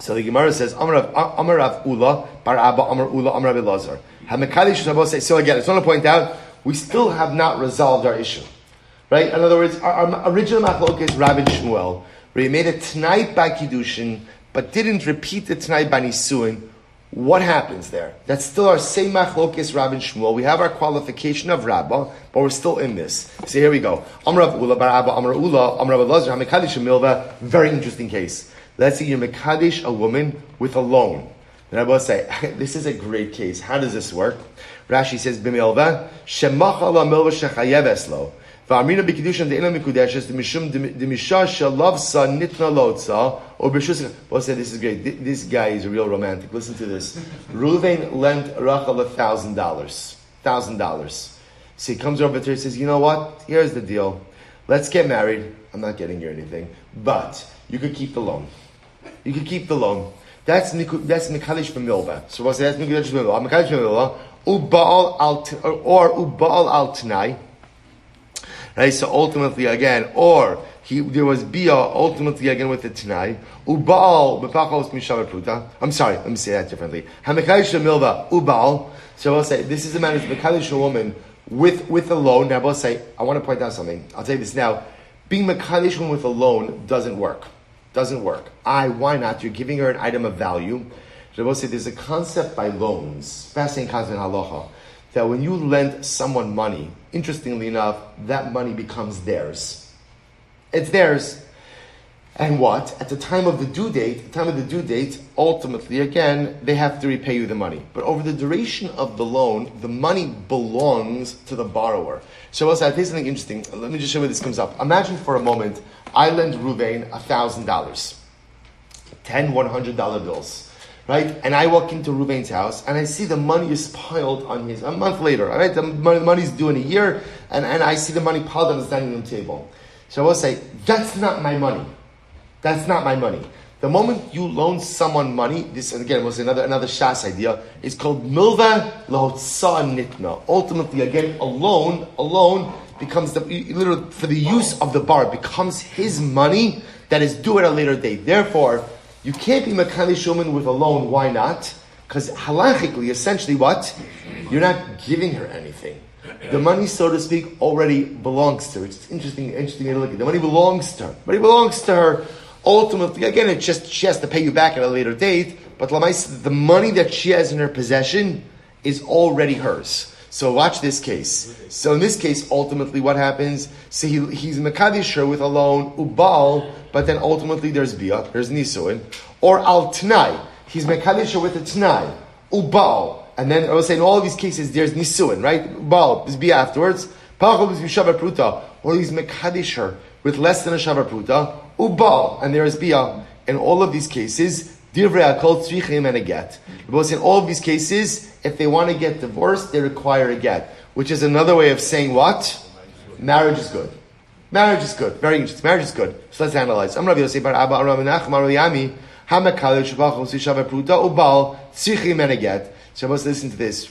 So the Gemara says, Amar Rav Ula, Bar Abba, Amar Ula, Amar Rav Elazar. So again, I just want to point out, we still have not resolved our issue. Right? In other words, our original machlok is Rav and Shmuel, where he made a t'nai by kiddushin, but didn't repeat the t'nai by nisuin. What happens there? That's still our same machlokes Rab and Shmuel. We have our qualification of Rabbah, but we're still in this. So here we go. Amar Rav Ula bar Abba, Amar Ula, Amar Rav Elazar, HaMekadesh Milva. Very interesting case. Let's say you're Mekadesh a woman with a loan. And I will say, this is a great case. How does this work? Rashi says, B'milva, Shemacha la milva shechayev eslo. V'amrina b'kedushan de'ina mikudeshes, d'mishum d'misha shalavsa nitna lotza, or b'shus. Well, say this is great. This guy is a real romantic. Listen to this. Reuven lent Rachel $1,000. $1,000. So he comes over to her and says, you know what? Here's the deal. Let's get married. I'm not getting you anything. But you could keep the loan. You could keep the loan. That's Mekadesh b'milva. So what's that? That's Mekadesh b'milva. Mekadesh b'milva. Uba'al al Tanai. Right, so ultimately again, there was Bia ultimately again with the Tanai. Uba'al b'pachos mishav pruta. I'm sorry, let me say that differently. HaMekadesh b'milva uba'al. So I'll say this is a man who's Mekadesh a woman with a loan. Now I'll say I want to point out something. I'll tell you this now. Being Mekadesh woman with a loan doesn't work. Doesn't work. Why not? You're giving her an item of value. Rabbi said there's a concept by loans, fascinating concept in halacha, that when you lend someone money, interestingly enough, that money becomes theirs. It's theirs. And what? At the time of the due date, ultimately, again, they have to repay you the money. But over the duration of the loan, the money belongs to the borrower. So I'll say, I think something interesting. Let me just show you where this comes up. Imagine for a moment, I lend Reuven $1,000. 10 $100 bills. Right? And I walk into Reuven's house, and I see the money is piled on his, a month later, right? The money's due in a year, and I see the money piled on his dining room table. So I will say, that's not my money. That's not my money. The moment you loan someone money, this again was another Shas idea, it's called milva lahotza nitna. Ultimately, again, a loan becomes literally for the use of the bar, becomes his money that is due at a later date. Therefore, you can't be Mekadesh woman with a loan. Why not? Because halachically, essentially what? You're not giving her anything. The money, so to speak, already belongs to her. It's interesting to look at. The money belongs to her. Ultimately, again, it's just she has to pay you back at a later date, but the money that she has in her possession is already hers. So watch this case. So in this case, ultimately what happens, so he's Mekadesh her with a loan, ubal, but then ultimately there's bia, there's nisuin, or al Tanai, he's Mekadesh her with a Tanai, ubal, and then I was saying in all of these cases there's nisuin, right? Ubal, there's bia afterwards, pachol is mishavar pruta, or he's Mekadesh her with less than a shavar pruta, ubal, and there is bia. In all of these cases, divrei akol tzrichim and a get. Because in all of these cases, if they want to get divorced, they require a get, which is another way of saying what? Marriage is good. Marriage is good. Very interesting. Marriage is good. So let's analyze. I'm Rabbi Yosef bar Abba Aram Menachem Aroyami Hamakal Shavachos Shishav Pruta Ubal Tzrichim and a get. So let's listen to this.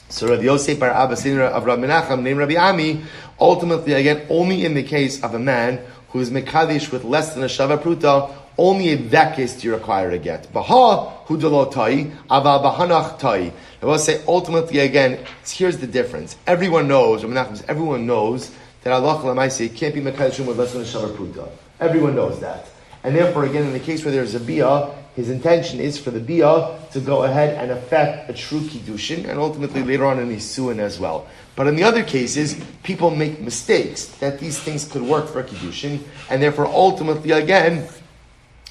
So Rabbi Yosef bar Abba Sinner of Rabbi Menachem named Rabbi Ami. Ultimately, again, only in the case of a man who is mekadesh with less than a shava pruta, only in that case do you require a get. Baha hu delo tai, aval bahanach tai. I will say ultimately again, here's the difference. Everyone knows that Allah Lamaisi can't be mekadesh with less than a shava pruta. Everyone knows that. And therefore, again, in the case where there's a bia, his intention is for the bia to go ahead and affect a true kiddushin, and ultimately later on in nisuin as well. But in the other cases, people make mistakes that these things could work for a kiddushin, and therefore ultimately again,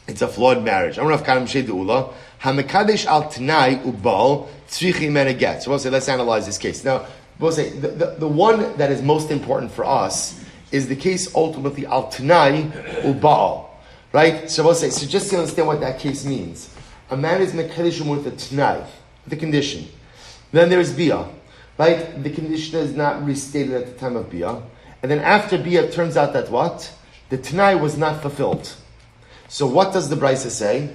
it's a flawed marriage. I'm Rav Kalman Akiva Kovacs, hamekadesh al Tanai ubal tzrichim meneget. So we'll say, let's analyze this case. Now, we'll say the one that is most important for us is the case ultimately al Tanai ubal. Right? So we'll say, so just to understand what that case means. A man is mekadesh with a Tanai, the condition. Then there's bia. Right? The condition is not restated at the time of bia. And then after bia, it turns out that what? The Tanai was not fulfilled. So what does the Brisa say?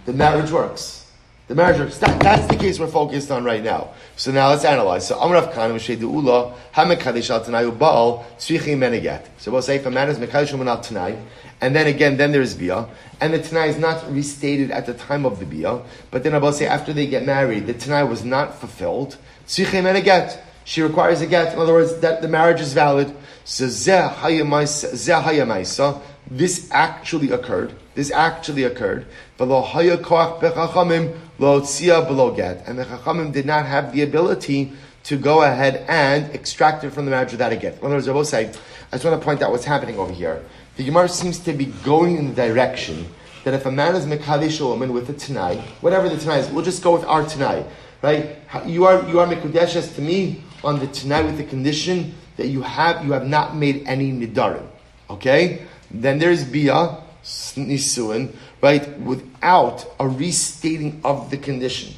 The marriage works. The marriage works. That's the case we're focused on right now. So now let's analyze. So Amar Rav Kalman Akiva Kovacs, hamekadesh al Tanai ubal tzrichim meneget. So we'll say if a man is mekadesh al Tanai, and then again, then there's bia, and the Tanai is not restated at the time of the bia, but then I will say after they get married, the Tanai was not fulfilled. Tzrichim meneget. She requires a get. In other words, that the marriage is valid. So zeh hayamaisa. This actually occurred. V'lo haya koach bechachamim lo tzia below get, and the Chachamim did not have the ability to go ahead and extract it from the marriage without a get. In other words, I will say, I just want to point out what's happening over here. The Gemara seems to be going in the direction that if a man is mekadesh a woman with a tanai, whatever the tanai is, we'll just go with our tanai, right? You are mekudeshes to me on the tanai with the condition that you have not made any nidarim, okay? Then there's bia nisuin, right? Without a restating of the condition.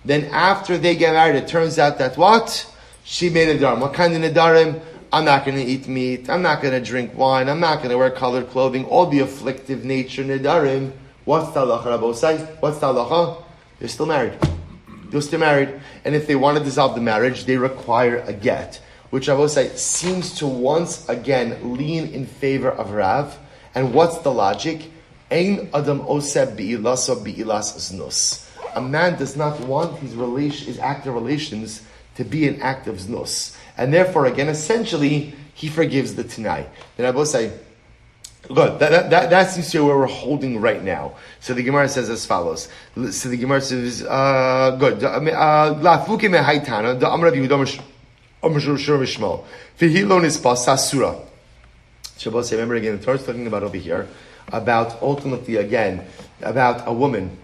Then after they get married, it turns out that what? She made a nidarim. What kind of nidarim? I'm not going to eat meat. I'm not going to drink wine. I'm not going to wear colored clothing. All the afflictive nature nidarim. What's the halacha, Rabosai? What's the halacha? They're still married. They're still married. And if they want to dissolve the marriage, they require a get, which Rabosai seems to once again lean in favor of Rav. And what's the logic? Ein adam oseh bi'ilas or bi'ilas znus. A man does not want his act of relations to be an act of znus. And therefore, again, essentially, he forgives the Tanai. Then I both say, good, that seems to be where we're holding right now. So the Gemara says as follows. So the Gemara says, good. La'fuke me'haitana, da amrav Yehuda Mishur Mishmal. V'hilon is pasasura. Shabbos say, remember again, the Torah is talking about over here, about ultimately, again, about a woman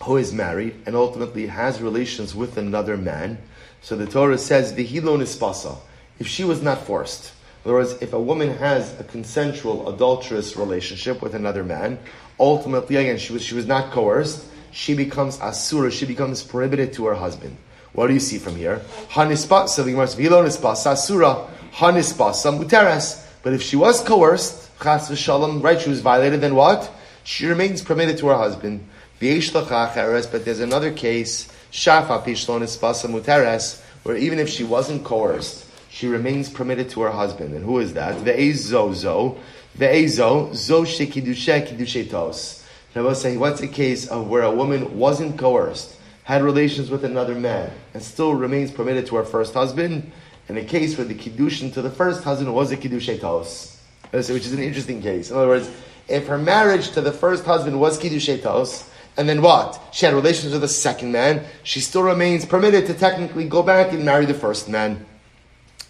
who is married and ultimately has relations with another man. So the Torah says, "V'hilo nispasa." If she was not forced, in other words, if a woman has a consensual, adulterous relationship with another man, ultimately, again, she was not coerced. She becomes asura. She becomes prohibited to her husband. What do you see from here? Hanispasa. The Gemara says, "V'hilo nispasa asura hanispasa muteres." But if she was coerced, chas v'shalom, right? She was violated. Then what? She remains permitted to her husband. V'yesh lacha acheres. But there's another case. Shafa pishlonis basa muteres, where even if she wasn't coerced, she remains permitted to her husband. And who is that? Ve'ezo zo shekidushe kidushe tos. And I will say, what's a case of where a woman wasn't coerced, had relations with another man, and still remains permitted to her first husband? And a case where the kiddushin to the first husband was a kidushe tos, which is an interesting case. In other words, if her marriage to the first husband was kidushe tos, and then what? She had relations with the second man. She still remains permitted to technically go back and marry the first man.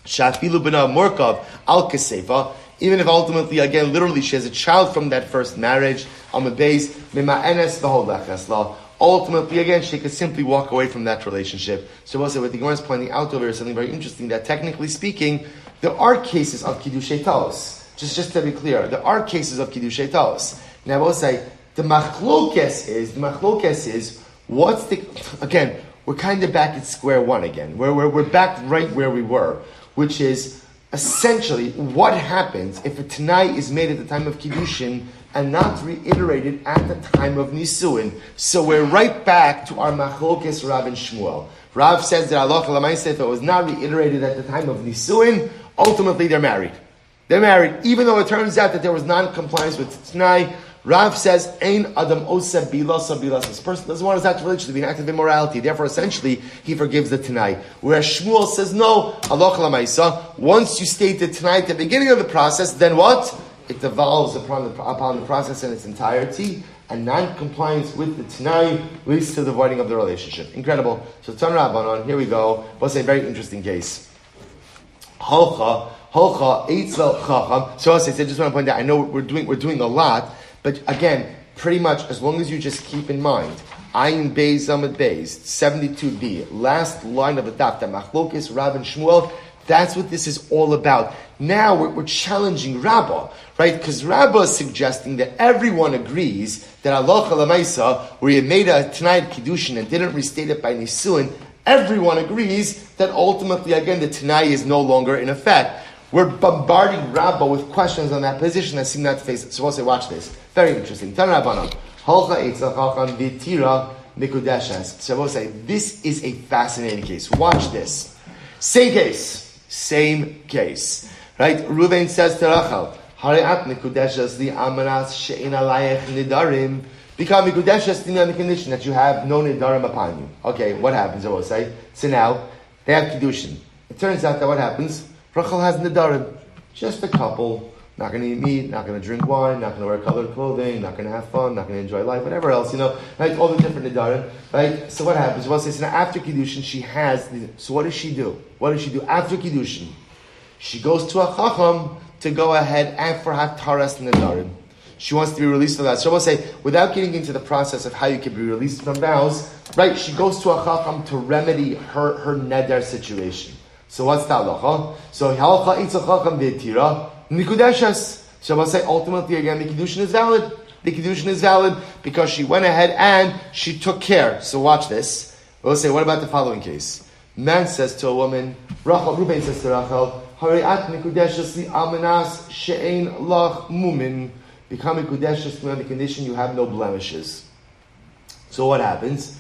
Shafilu b'na morkav al kesefa. Even if ultimately, again, literally, she has a child from that first marriage. Amabez mima'enes v'holechas la. Ultimately, again, she could simply walk away from that relationship. So also, what the Gemara is pointing out over here is something very interesting. That technically speaking, there are cases of kiddushay taos. Just to be clear, there are cases of kiddushay taos. Now, I will say. The machlokes is, what's the, again, we're kind of back at square one again. We're back right where we were, which is essentially what happens if a tanai is made at the time of kiddushin and not reiterated at the time of nisuin. So we're right back to our machlokes Rav and Shmuel. Rav says that halacha l'maaseh, if it was not reiterated at the time of nisuin, ultimately they're married. They're married, even though it turns out that there was non-compliance with tanai. Rav says, "Ein adam oseh bilas bilas." This person doesn't want his act of religion to be an act of immorality. Therefore, essentially, he forgives the Tanai. Whereas Shmuel says, "No, halacha l'maisa. Once you state the Tanai at the beginning of the process, then what? It devolves upon the process in its entirety, and non-compliance with the Tanai leads to the voiding of the relationship." Incredible. So, Tan Rabbanon, here we go. What's a very interesting case? Holcha eitzel chacham. So, as I said, just want to point out. I know we're doing a lot. But again, pretty much, as long as you just keep in mind, Ayin Beis Amud Beis, 72b, last line of the daf, that Machlokes, Rav and Shmuel, that's what this is all about. Now we're challenging Rabbah, right? Because Rabbah is suggesting that everyone agrees that halacha l'maisa, where you made a Tanai Kiddushin and didn't restate it by Nisuin, everyone agrees that ultimately, again, the Tanai is no longer in effect. We're bombarding Rabbah with questions on that position that seem not to face it. So we'll say, watch this. Very interesting. Tan Rabbanon. Holcha eitzel chacham v'tira mikudeshes. So we'll say, this is a fascinating case. Watch this. Same case. Right? Reuven says to Rachel, Hari'at mikudeshes li amanas she'in alayech nidarim. Become mikudeshes on the condition that you have no nidarim upon you. Okay, what happens? I will say. So now, they have kiddushin. It turns out that what happens? Rachel has nidarim, just a couple, not going to eat meat, not going to drink wine, not going to wear colored clothing, not going to have fun, not going to enjoy life, whatever else, right? All the different nidarim, right? So what happens? Well, so now after Kiddushin, so what does she do? What does she do after Kiddushin? She goes to a chacham to go ahead and for hataras nidarim. She wants to be released from that. So I will say, without getting into the process of how you can be released from vows, right? She goes to a chacham to remedy her neder situation. So what's the halacha? So halacha itza chacham ve'tira nikudeshes. So I will say, ultimately again, the kiddushin is valid. The kiddushin is valid because she went ahead and she took care. So watch this. We'll say, what about the following case? Man says to a woman, Reuven says to Rachel, Hariat mikudeshes li amenas she'ein lach mumin. Become mikudeshes on the condition you have no blemishes. So what happens?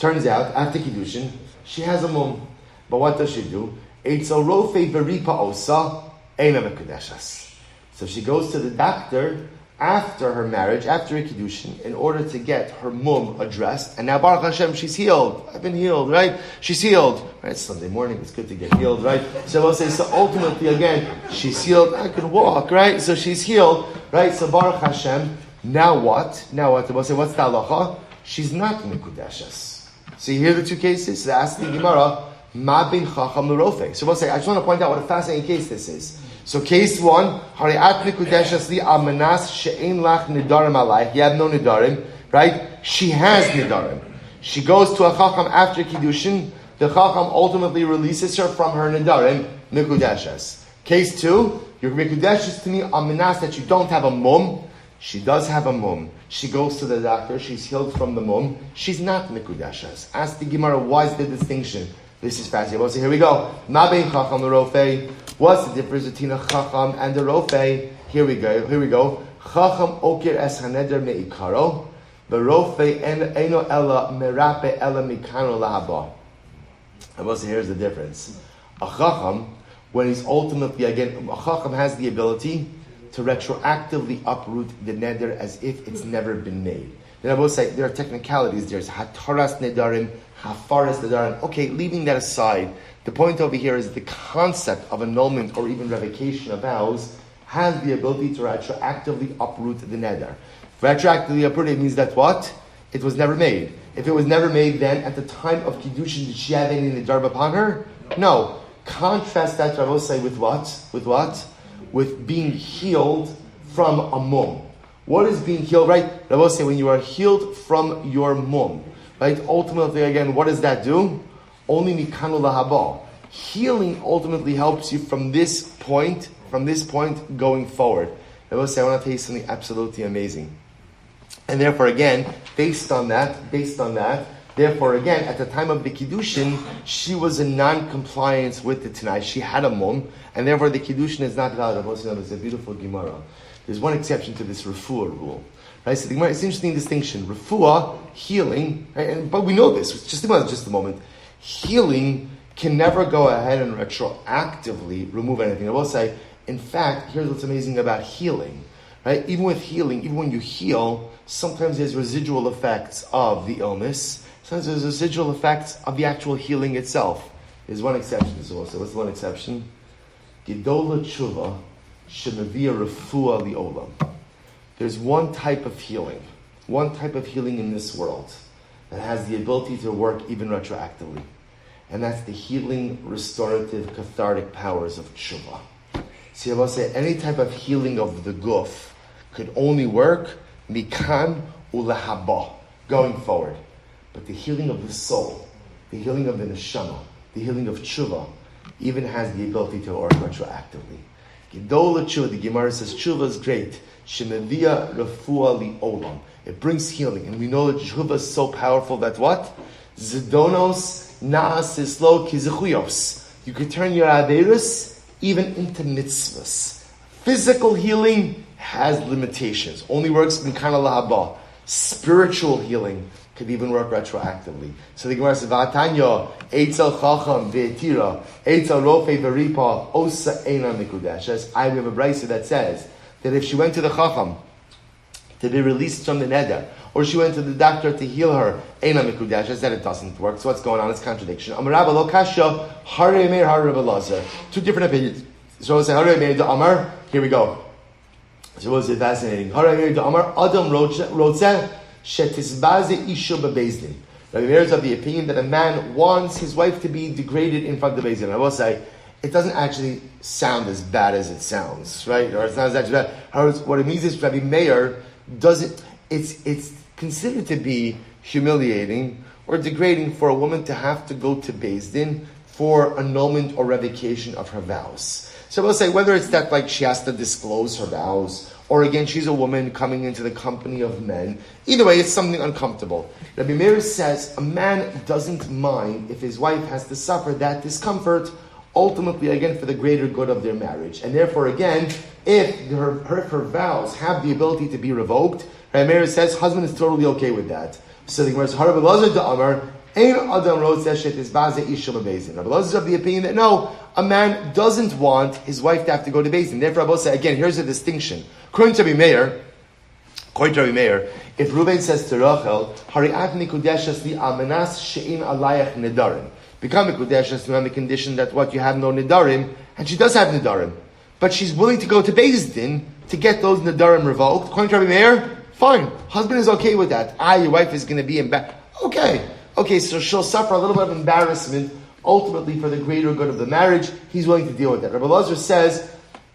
Turns out, after kiddushin, she has a mum. But what does she do? Eitzel rofe veripa osa eina mikudeshes. So she goes to the doctor after her marriage, after a kiddushin, in order to get her mum addressed. And now, Baruch Hashem, she's healed. I've been healed, right? She's healed. Right? It's Sunday morning, it's good to get healed, right? So we'll say, so ultimately, again, she's healed. I can walk, right? So she's healed, right? So Baruch Hashem, now what? We'll say, what's the halacha? She's not mikudeshes. So you hear the two cases? So ask the Gemara, ma bin chacham l'rofe. So we'll say, I just want to point out what a fascinating case this is. So case one, Hariat mikudeshes li amanas she'ein lach nidarim alayich. You have no nidarim, right? She has nidarim. She goes to a chacham after kiddushin. The chacham ultimately releases her from her nidarim, mikudeshes. Case two, your mikudeshes to me amanas that you don't have a mum. She does have a mum. She goes to the doctor. She's healed from the mum. She's not mikudeshes. Ask the Gemara, why is the distinction? This is fascinating. So here we go. Ma bein chacham l'rofei. What's the difference between a chacham and a rofei? Here we go. Chacham okir es haneder meikaro, v'rofei eno ela merape ela mikano lahaba. And we'll say here's the difference. A chacham, when he's ultimately again, a chacham has the ability to retroactively uproot the neder as if it's never been made. Then I will say there are technicalities. There's hataras nedarim, hafaras nedarim. Okay, leaving that aside, the point over here is the concept of annulment or even revocation of vows has the ability to retroactively uproot the neder. Retroactively uproot it means that what? It was never made. If it was never made, then at the time of kiddushin, did she have any neder upon her? No. Contrast that, I will say, with what? With being healed from a mum. What is being healed, right? I will say, when you are healed from your mum, right? Ultimately, again, what does that do? Only mikanu lahaba. Healing ultimately helps you from this point going forward. I will say, I want to tell you something absolutely amazing. And therefore, again, based on that, therefore, again, at the time of the kiddushin, she was in non-compliance with the Tanai. She had a mum, and therefore the kiddushin is not valid. It's a beautiful Gemara. There's one exception to this refuah rule. Right? So the Gemara, it's an interesting distinction. Refuah, healing, right? But we know this. Just think about it just a moment. Healing can never go ahead and retroactively remove anything. I will say, in fact, here's what's amazing about healing. Right? Even with healing, even when you heal, sometimes there's residual effects of the illness. Sometimes there's residual effects of the actual healing itself. There's one exception as well. So what's the one exception? Gedola tshuva shemavia refuah liolam. There's one type of healing in this world that has the ability to work even retroactively. And that's the healing, restorative, cathartic powers of tshuva. See, I will say any type of healing of the guf could only work mikan ulahaba, going forward. But the healing of the soul, the healing of the neshama, the healing of tshuva, even has the ability to work retroactively. Gedola tshuva, the Gemara says tshuva is great. Shemavia refuah li olam. It brings healing. And we know that tshuva is so powerful that what? Zidonos naasislo kizechuyos. You could turn your averus even into mitzvahs. Physical healing has limitations. Only works mikana lahaba. Spiritual healing could even work retroactively. So the Gemara says, "V'atanya eitzel chacham ve'etira eitzel rofe veripa osa eina mikudeshes." I have a brayso that says that if she went to the chacham to be released from the neder, or she went to the doctor to heal her eina mikudeshes, that it doesn't work. So what's going on? It's contradiction. Amar Rabba lo kasha harei meir harei Rabba Lazar. Two different opinions. So I say harei meir da Amar. Here we go. So what's it fascinating? Rabbi Meir is of the opinion that a man wants his wife to be degraded in front of the Beis Din. I will say, it doesn't actually sound as bad as it sounds, right? Or it's not as actually bad. However, what it means is Rabbi Meir it's considered to be humiliating or degrading for a woman to have to go to Beis Din for annulment or revocation of her vows. So we'll say whether it's that like she has to disclose her vows, or again she's a woman coming into the company of men. Either way, it's something uncomfortable. Rabbi Meir says a man doesn't mind if his wife has to suffer that discomfort, ultimately again for the greater good of their marriage. And therefore again, if her vows have the ability to be revoked, Rabbi Meir says husband is totally okay with that. So the Gemara says, Rabbi Lazar is of the opinion that no, a man doesn't want his wife to have to go to Beis Din. Therefore, Rabbi say again, here's a distinction. According to Rabbi Meir, if Reuven says to Rachel, "Hari'at mikudeshes li amenas she'in alayach nedarim," become mikudeshes on the condition that what you have no nedarim, and she does have nedarim, but she's willing to go to Beis Din to get those nedarim revoked. According to Rabbi Meir, fine, husband is okay with that. Your wife is going to be embarrassed. Okay, so she'll suffer a little bit of embarrassment, ultimately for the greater good of the marriage. He's willing to deal with that. Rabbi Lazar says,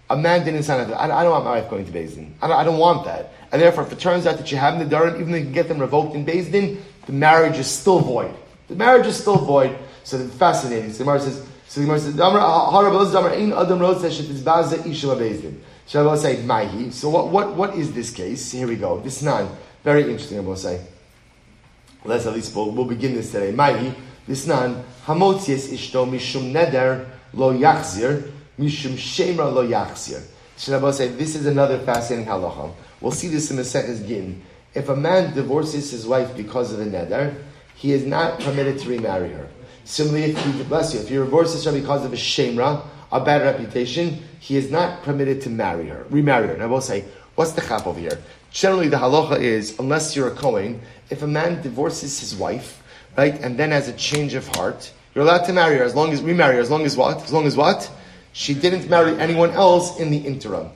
a man didn't sign up. I don't want my wife going to Beis Din. I don't want that. And therefore, if it turns out that you have Nedarim, even though you can get them revoked in Beis Din, the marriage is still void. The marriage is still void. So it's fascinating. So the Gemara says, so Rabbi say, Maihi. So what is this case? Here we go. This nan. Very interesting, I will say. Let's at least, we'll begin this today. Maihi. This nan. Hamotzies ishto mishum neder lo yachzir. Mishum shemra lo yachzir. So I will say, this is another fascinating halacha. We'll see this in the Maseches Gin. If a man divorces his wife because of a neder, he is not permitted to remarry her. Similarly, if he divorces her because of a shemra, a bad reputation, he is not permitted to remarry her. And I will say, what's the chap over here? Generally, the halacha is, unless you're a Kohen, if a man divorces his wife, right, and then has a change of heart, you're allowed to marry her remarry her, as long as what? She didn't marry anyone else in the interim.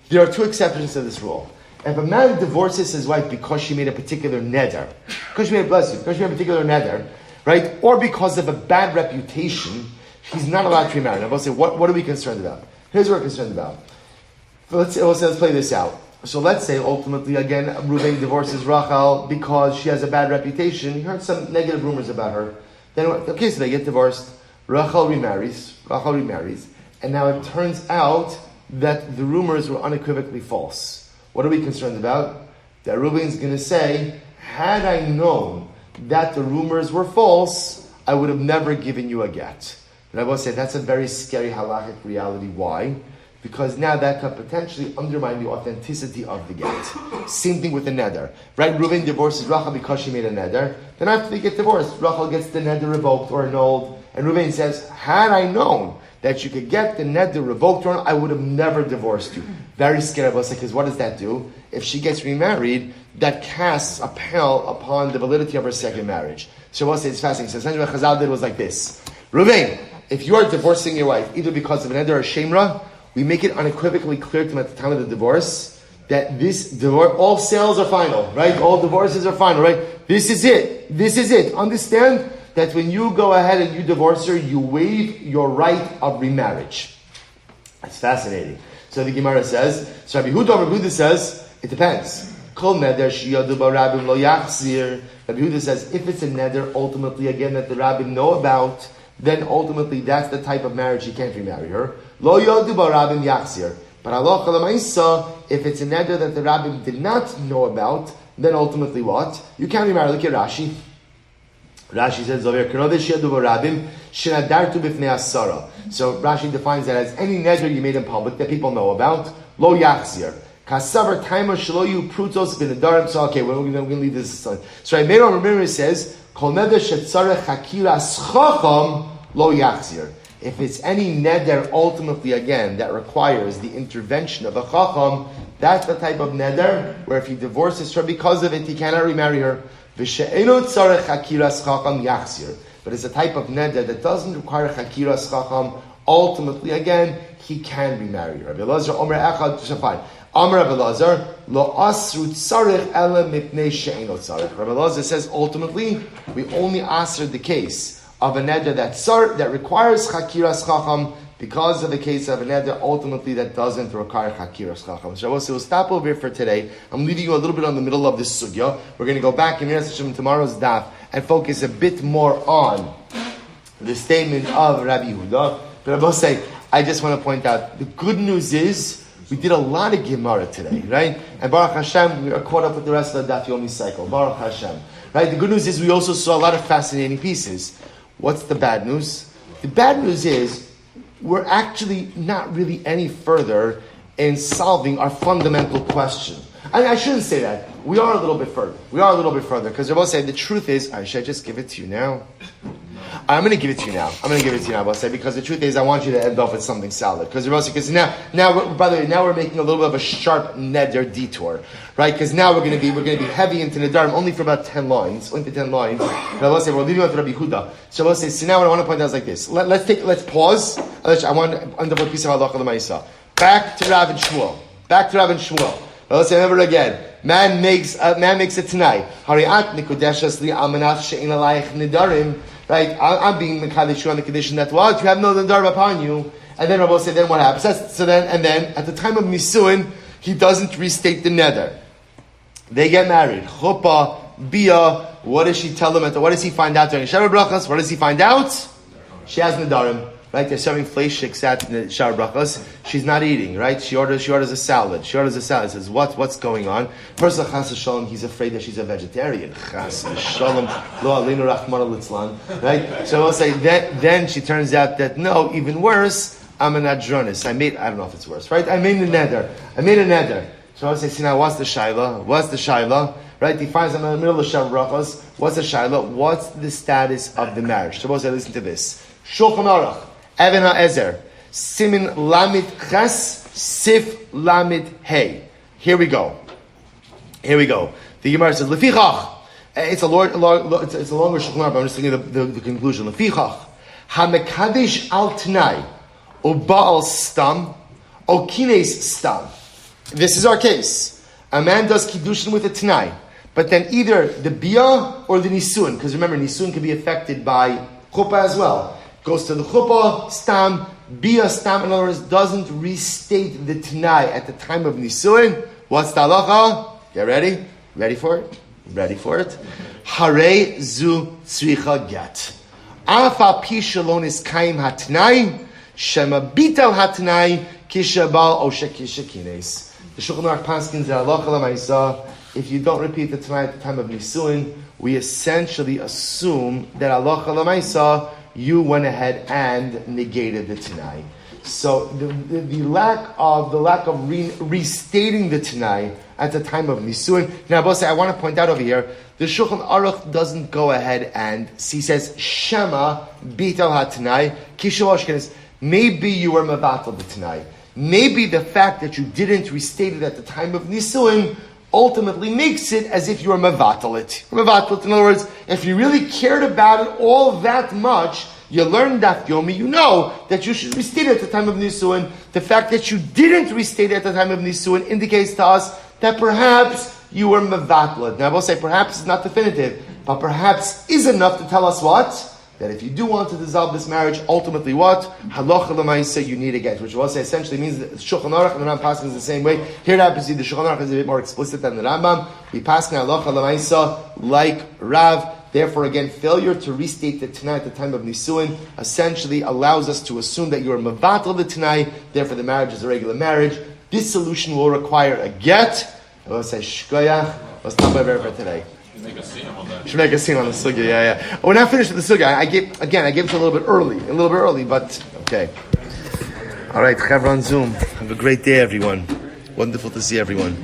There are two exceptions to this rule. If a man divorces his wife because she made a particular neder, because she made a particular neder, right, or because of a bad reputation, he's not allowed to remarry. Now, we'll say, what are we concerned about? Here's what we're concerned about. Let's play this out. So let's say, ultimately, again, Reuven divorces Rachel because she has a bad reputation. He heard some negative rumors about her. Then, okay, so they get divorced. Rachel remarries, and now it turns out that the rumors were unequivocally false. What are we concerned about? That Reuven's going to say, had I known that the rumors were false, I would have never given you a get. And I will say that's a very scary halachic reality. Why? Because now that could potentially undermine the authenticity of the get. Same thing with the neder. Right? Reuven divorces Rachel because she made a neder. Then after they get divorced, Rachel gets the neder revoked or annulled. And Reuven says, had I known that you could get the neder revoked or I would have never divorced you. Very scary, because what does that do? If she gets remarried, that casts a pall upon the validity of her second marriage. So we'll say it's fascinating. So essentially what Chazal did was like this. Reuven, if you are divorcing your wife, either because of an neder or shemra, we make it unequivocally clear to them at the time of the divorce that this divorce, all sales are final, right? All divorces are final, right? This is it. Understand that when you go ahead and you divorce her, you waive your right of remarriage. It's fascinating. So the Gemara says, so Rabbi Huda says, it depends. Kol neder sheyadu barabim lo yachzir. Rabbi Huda says, if it's a neder, ultimately again that the rabbim know about, then ultimately that's the type of marriage he can't remarry her. Lo yadu barabim yachzir. But halacha l'maisa, if it's a neder that the rabbim did not know about, then ultimately what? You can't remarry. Look at Rashi. Rashi says over here, so Rashi defines that as any neder you made in public that people know about. Lo yachzir. Kasavar timer shloyu prutos b'nedarim. So okay, we're going to leave this. So Emanuel says, kol neder shetzarech hakiras chacham lo yachzir. If it's any neder, ultimately again, that requires the intervention of a chacham, that's the type of neder where if he divorces her because of it, he cannot remarry her. But it's a type of neder that doesn't require chakiras chacham. Ultimately, again, he can remarry her. Amar Rabbi Elazar, lo asru tzarich ela mipnei she'eino tzarich. Rabbi Elazar says ultimately we only answered the case of a neder that requires chakiras chacham because of the case of a neder ultimately that doesn't require chakiras chacham. So we'll stop over here for today. I'm leaving you a little bit on the middle of this sugya. We're going to go back in tomorrow's daf and focus a bit more on the statement of Rabbi Yehuda. But I will say, I just want to point out the good news is we did a lot of Gemara today, right? And Baruch Hashem, we are caught up with the rest of the Daf Yomi cycle. Baruch Hashem. Right? The good news is we also saw a lot of fascinating pieces. What's the bad news? The bad news is we're actually not really any further in solving our fundamental question. I shouldn't say that. We are a little bit further. Because they're both saying the truth is, should I just give it to you now? I'm going to give it to you now. Because the truth is, I want you to end off with something solid. Because now, by the way, now we're making a little bit of a sharp neder detour, right? Because now we're going to be heavy into Nedarim only for about 10 lines. But I will say we're leaving with Rabbi Yehuda. So I will say, so now what I want to point out is like this. Let's pause. I want to end up with a piece of halacha l'maisa. Back to Rav and Shmuel. Let's say never again. Man makes it tonight. Hariat nikodeshas li almanach she'in alayich nedarim. Right, I'm being mekadesh on the condition that what you have no nedarim upon you. And then Rabbi will say, then what happens? Then at the time of nisuin, he doesn't restate the neder. They get married. Chuppah, bia. What does she tell them? What does he find out during Shara Brachas? What does he find out? She has nedarim. Right, they're serving fleishiks at the Shara Brachas. She's not eating. Right, she orders a salad. Says, what's going on? First, chas v'shalom, he's afraid that she's a vegetarian. Chas v'shalom, lo alinu rachmana litzlan. Right, so I'll say then she turns out that no, even worse. I'm an adronis. I don't know if it's worse. Right, I made a neder. So I'll say, see now, what's the shaila? Right, he finds them in the middle of Shara Brachas. What's the shaila? What's the status of the marriage? So I'll say, listen to this. Shulchan Aruch. Even HaEzer, Simin Lamid Ches, Sif Lamid Hey. Here we go. The Gemara says, Lefichach. It's a longer Shulchan Aruch, but I'm just thinking of the conclusion. Lefichach, HaMekadesh Al T'nai, O Baal Stam, O Kines Stam. This is our case. A man does Kiddushin with a T'nai, but then either the Bia or the Nisun, because remember, Nisun can be affected by Chuppah as well. Goes to the chuppah, stam, bia, stam, in other words, doesn't restate the t'nai at the time of nisuin. What's the halacha? Get ready? Ready for it? Hare zu tzricha get. Afa pi shalonis kaim hatnai, shema bital hatnai, kisha bal osha kisha kines. The Shulchan Aruch paskins the halacha l'maisa. If you don't repeat the t'nai at the time of nisuin, we essentially assume that halacha l'maisa you went ahead and negated the Tanai. So the lack of restating the Tanai at the time of Nisuin. Now, I want to point out over here, the Shulchan Aruch doesn't go ahead and he says Shema Bital HaTanai Kishavashkenes. Maybe you were Mavatal the Tanai. Maybe the fact that you didn't restate it at the time of Nisuin ultimately makes it as if you were Mavatal it. In other words, if you really cared about it all that much, you learned Daf Yomi, you know that you should restate it at the time of Nisuin. The fact that you didn't restate it at the time of Nisuin indicates to us that perhaps you were Mavatal it. Now I will say perhaps it's not definitive, but perhaps is enough to tell us what? That if you do want to dissolve this marriage, ultimately what? Halacha l'maisa, you need a get, which will say essentially means that Shulchan Aruch and the Rambam passes the same way. Here it happens to be the Shulchan Aruch is a bit more explicit than the Rambam. We pass now halacha l'maisa like Rav. Therefore, again, failure to restate the Tanai at the time of Nisuin essentially allows us to assume that you are Mavatal the Tanai. Therefore, the marriage is a regular marriage. This solution will require a get. I will say shkoyach. Let's stop by for today. Should make a scene on the sugya, yeah. We're not finished with the sugya. I gave it a little bit early, but okay. All right, Chavra on Zoom. Have a great day, everyone. Wonderful to see everyone.